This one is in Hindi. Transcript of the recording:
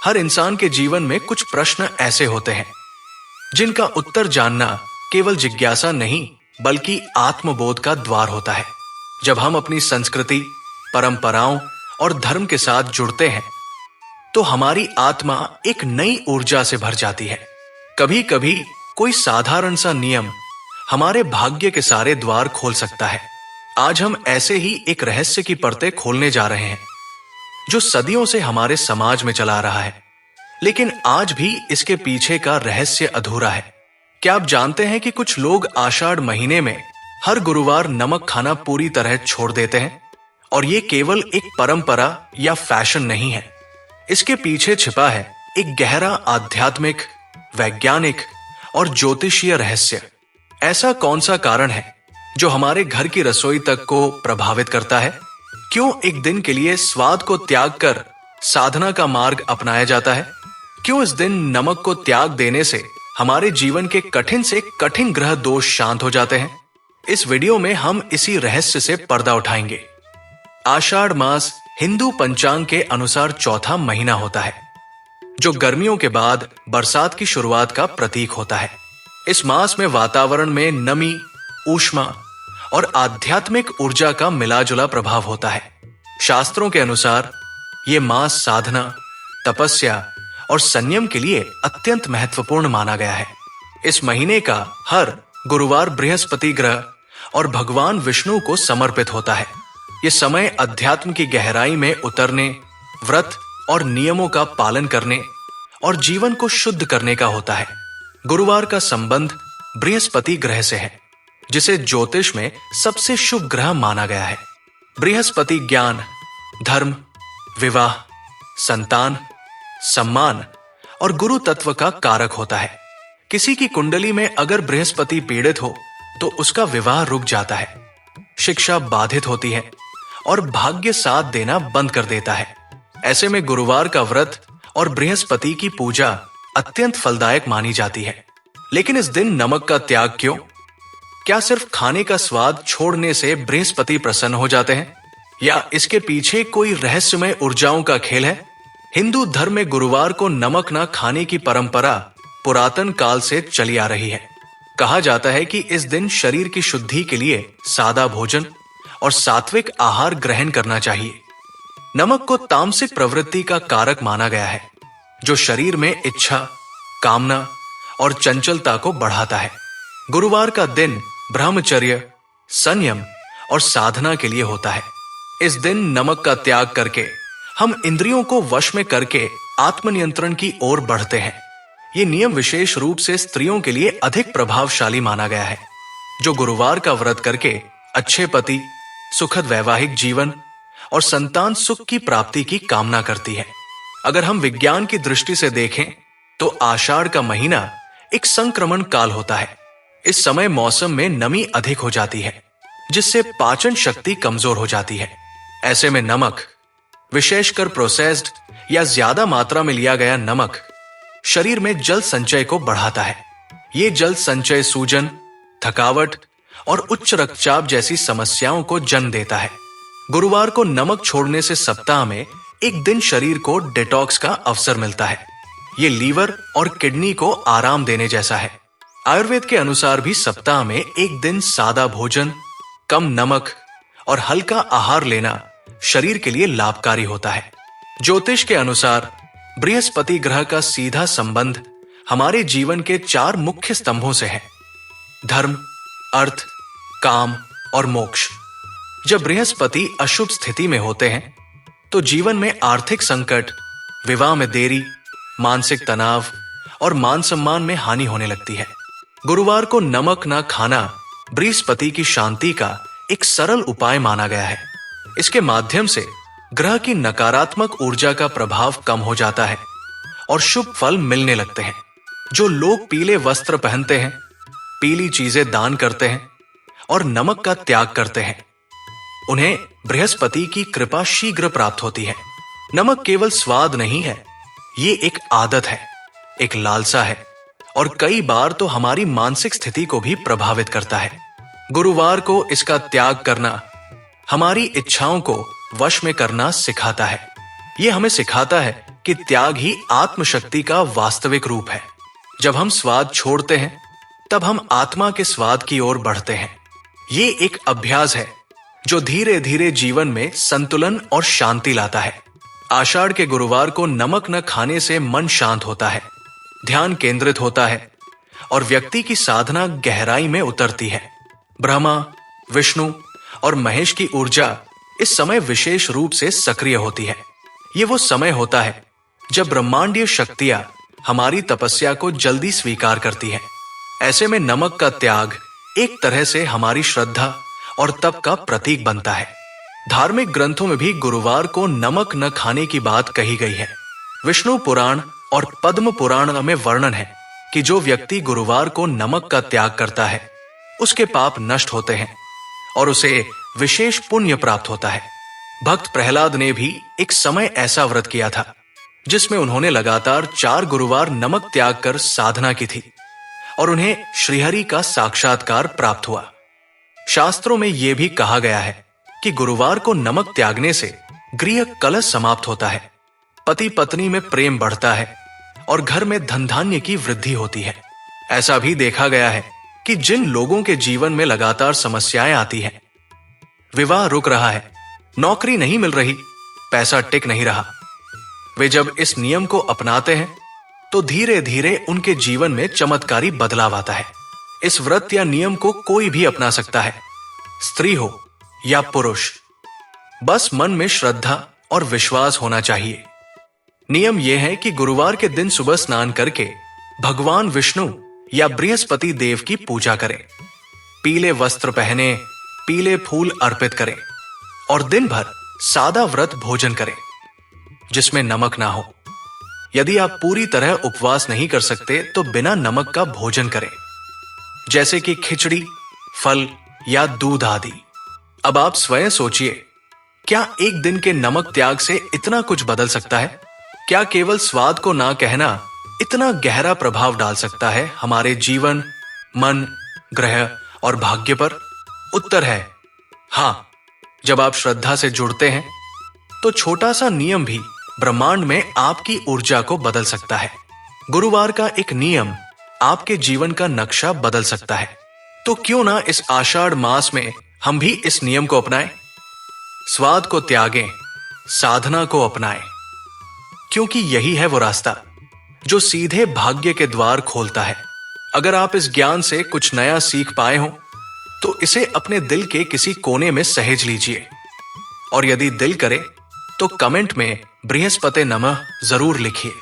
हर इंसान के जीवन में कुछ प्रश्न ऐसे होते हैं जिनका उत्तर जानना केवल जिज्ञासा नहीं बल्कि आत्मबोध का द्वार होता है। जब हम अपनी संस्कृति, परंपराओं और धर्म के साथ जुड़ते हैं तो हमारी आत्मा एक नई ऊर्जा से भर जाती है। कभी कभी कोई साधारण सा नियम हमारे भाग्य के सारे द्वार खोल सकता है। आज हम ऐसे ही एक रहस्य की परतें खोलने जा रहे हैं जो सदियों से हमारे समाज में चला रहा है, लेकिन आज भी इसके पीछे का रहस्य अधूरा है। क्या आप जानते हैं कि कुछ लोग आषाढ़ महीने में हर गुरुवार नमक खाना पूरी तरह छोड़ देते हैं? और ये केवल एक परंपरा या फैशन नहीं है, इसके पीछे छिपा है एक गहरा आध्यात्मिक, वैज्ञानिक और ज्योतिषीय रहस्य। ऐसा कौन सा कारण है जो हमारे घर की रसोई तक को प्रभावित करता है? क्यों एक दिन के लिए स्वाद को त्याग कर साधना का मार्ग अपनाया जाता है? क्यों इस दिन नमक को त्याग देने से हमारे जीवन के कठिन से कठिन ग्रह दोष शांत हो जाते हैं? इस वीडियो में हम इसी रहस्य से पर्दा उठाएंगे। आषाढ़ मास हिंदू पंचांग के अनुसार चौथा महीना होता है, जो गर्मियों के बाद बरसात की शुरुआत का प्रतीक होता है। इस मास में वातावरण में नमी, ऊष्मा और आध्यात्मिक ऊर्जा का मिलाजुला प्रभाव होता है। शास्त्रों के अनुसार ये मास साधना, तपस्या और संयम के लिए अत्यंत महत्वपूर्ण माना गया है। इस महीने का हर गुरुवार बृहस्पति ग्रह और भगवान विष्णु को समर्पित होता है। ये समय अध्यात्म की गहराई में उतरने, व्रत और नियमों का पालन करने और जीवन को शुद्ध करने का होता है। गुरुवार का संबंध बृहस्पति ग्रह से है, जिसे ज्योतिष में सबसे शुभ ग्रह माना गया है। बृहस्पति ज्ञान, धर्म, विवाह, संतान, सम्मान और गुरु तत्व का कारक होता है। किसी की कुंडली में अगर बृहस्पति पीड़ित हो तो उसका विवाह रुक जाता है, शिक्षा बाधित होती है और भाग्य साथ देना बंद कर देता है। ऐसे में गुरुवार का व्रत और बृहस्पति की पूजा अत्यंत फलदायक मानी जाती है। लेकिन इस दिन नमक का त्याग क्यों? क्या सिर्फ खाने का स्वाद छोड़ने से बृहस्पति प्रसन्न हो जाते हैं, या इसके पीछे कोई रहस्यमय ऊर्जाओं का खेल है? हिंदू धर्म में गुरुवार को नमक न खाने की परंपरा पुरातन काल से चली आ रही है। कहा जाता है कि इस दिन शरीर की शुद्धि के लिए सादा भोजन और सात्विक आहार ग्रहण करना चाहिए। नमक को तामसिक प्रवृत्ति का कारक माना गया है, जो शरीर में इच्छा, कामना और चंचलता को बढ़ाता है। गुरुवार का दिन ब्रह्मचर्य, संयम और साधना के लिए होता है। इस दिन नमक का त्याग करके हम इंद्रियों को वश में करके आत्मनियंत्रण की ओर बढ़ते हैं। ये नियम विशेष रूप से स्त्रियों के लिए अधिक प्रभावशाली माना गया है, जो गुरुवार का व्रत करके अच्छे पति, सुखद वैवाहिक जीवन और संतान सुख की प्राप्ति की कामना करती है। अगर हम विज्ञान की दृष्टि से देखें तो आषाढ़ का महीना एक संक्रमण काल होता है। इस समय मौसम में नमी अधिक हो जाती है, जिससे पाचन शक्ति कमजोर हो जाती है। ऐसे में नमक, विशेषकर प्रोसेस्ड या ज्यादा मात्रा में लिया गया नमक, शरीर में जल संचय को बढ़ाता है। ये जल संचय सूजन, थकावट और उच्च रक्तचाप जैसी समस्याओं को जन्म देता है। गुरुवार को नमक छोड़ने से सप्ताह में एक दिन शरीर को डिटॉक्स का अवसर मिलता है। ये लीवर और किडनी को आराम देने जैसा है। आयुर्वेद के अनुसार भी सप्ताह में एक दिन सादा भोजन, कम नमक और हल्का आहार लेना शरीर के लिए लाभकारी होता है। ज्योतिष के अनुसार बृहस्पति ग्रह का सीधा संबंध हमारे जीवन के 4 मुख्य स्तंभों से है: धर्म, अर्थ, काम और मोक्ष। जब बृहस्पति अशुभ स्थिति में होते हैं तो जीवन में आर्थिक संकट, विवाह में देरी, मानसिक तनाव और मान सम्मान में हानि होने लगती है। गुरुवार को नमक न खाना बृहस्पति की शांति का एक सरल उपाय माना गया है। इसके माध्यम से ग्रह की नकारात्मक ऊर्जा का प्रभाव कम हो जाता है और शुभ फल मिलने लगते हैं। जो लोग पीले वस्त्र पहनते हैं, पीली चीजें दान करते हैं और नमक का त्याग करते हैं, उन्हें बृहस्पति की कृपा शीघ्र प्राप्त होती है। नमक केवल स्वाद नहीं है, ये एक आदत है, एक लालसा है और कई बार तो हमारी मानसिक स्थिति को भी प्रभावित करता है। गुरुवार को इसका त्याग करना हमारी इच्छाओं को वश में करना सिखाता है। ये हमें सिखाता है कि त्याग ही आत्मशक्ति का वास्तविक रूप है। जब हम स्वाद छोड़ते हैं तब हम आत्मा के स्वाद की ओर बढ़ते हैं। ये एक अभ्यास है जो धीरे धीरे जीवन में संतुलन और शांति लाता है। आषाढ़ के गुरुवार को नमक न खाने से मन शांत होता है, ध्यान केंद्रित होता है और व्यक्ति की साधना गहराई में उतरती है। ब्रह्मा, विष्णु और महेश की ऊर्जा इस समय विशेष रूप से सक्रिय होती है। ये वो समय होता है जब ब्रह्मांडीय शक्तियां हमारी तपस्या को जल्दी स्वीकार करती हैं। ऐसे में नमक का त्याग एक तरह से हमारी श्रद्धा और तप का प्रतीक बनता है। धार्मिक ग्रंथों में भी गुरुवार को नमक न खाने की बात कही गई है। विष्णु पुराण और पद्म पुराण में वर्णन है कि जो व्यक्ति गुरुवार को नमक का त्याग करता है उसके पाप नष्ट होते हैं और उसे विशेष पुण्य प्राप्त होता है। भक्त प्रहलाद ने भी एक समय ऐसा व्रत किया था जिसमें उन्होंने लगातार 4 गुरुवार नमक त्याग कर साधना की थी और उन्हें श्रीहरि का साक्षात्कार प्राप्त हुआ। शास्त्रों में यह भी कहा गया है कि गुरुवार को नमक त्यागने से गृह कलह समाप्त होता है, पति पत्नी में प्रेम बढ़ता है और घर में धन धान्य की वृद्धि होती है। ऐसा भी देखा गया है कि जिन लोगों के जीवन में लगातार समस्याएं आती हैं, विवाह रुक रहा है, नौकरी नहीं मिल रही, पैसा टिक नहीं रहा, वे जब इस नियम को अपनाते हैं तो धीरे धीरे उनके जीवन में चमत्कारी बदलाव आता है। इस व्रत या नियम को कोई भी अपना सकता है, स्त्री हो या पुरुष। बस मन में श्रद्धा और विश्वास होना चाहिए। नियम यह है कि गुरुवार के दिन सुबह स्नान करके भगवान विष्णु या बृहस्पति देव की पूजा करें, पीले वस्त्र पहने, पीले फूल अर्पित करें और दिन भर सादा व्रत भोजन करें जिसमें नमक ना हो। यदि आप पूरी तरह उपवास नहीं कर सकते तो बिना नमक का भोजन करें, जैसे कि खिचड़ी, फल या दूध आदि। अब आप स्वयं सोचिए, क्या एक दिन के नमक त्याग से इतना कुछ बदल सकता है? क्या केवल स्वाद को ना कहना इतना गहरा प्रभाव डाल सकता है हमारे जीवन, मन, ग्रह और भाग्य पर? उत्तर है हाँ। जब आप श्रद्धा से जुड़ते हैं तो छोटा सा नियम भी ब्रह्मांड में आपकी ऊर्जा को बदल सकता है। गुरुवार का एक नियम आपके जीवन का नक्शा बदल सकता है। तो क्यों ना इस आषाढ़ मास में हम भी इस नियम को अपनाएं, स्वाद को त्यागें, साधना को अपनाएं, क्योंकि यही है वो रास्ता जो सीधे भाग्य के द्वार खोलता है। अगर आप इस ज्ञान से कुछ नया सीख पाए हो तो इसे अपने दिल के किसी कोने में सहेज लीजिए और यदि दिल करे तो कमेंट में बृहस्पति नमः जरूर लिखिए।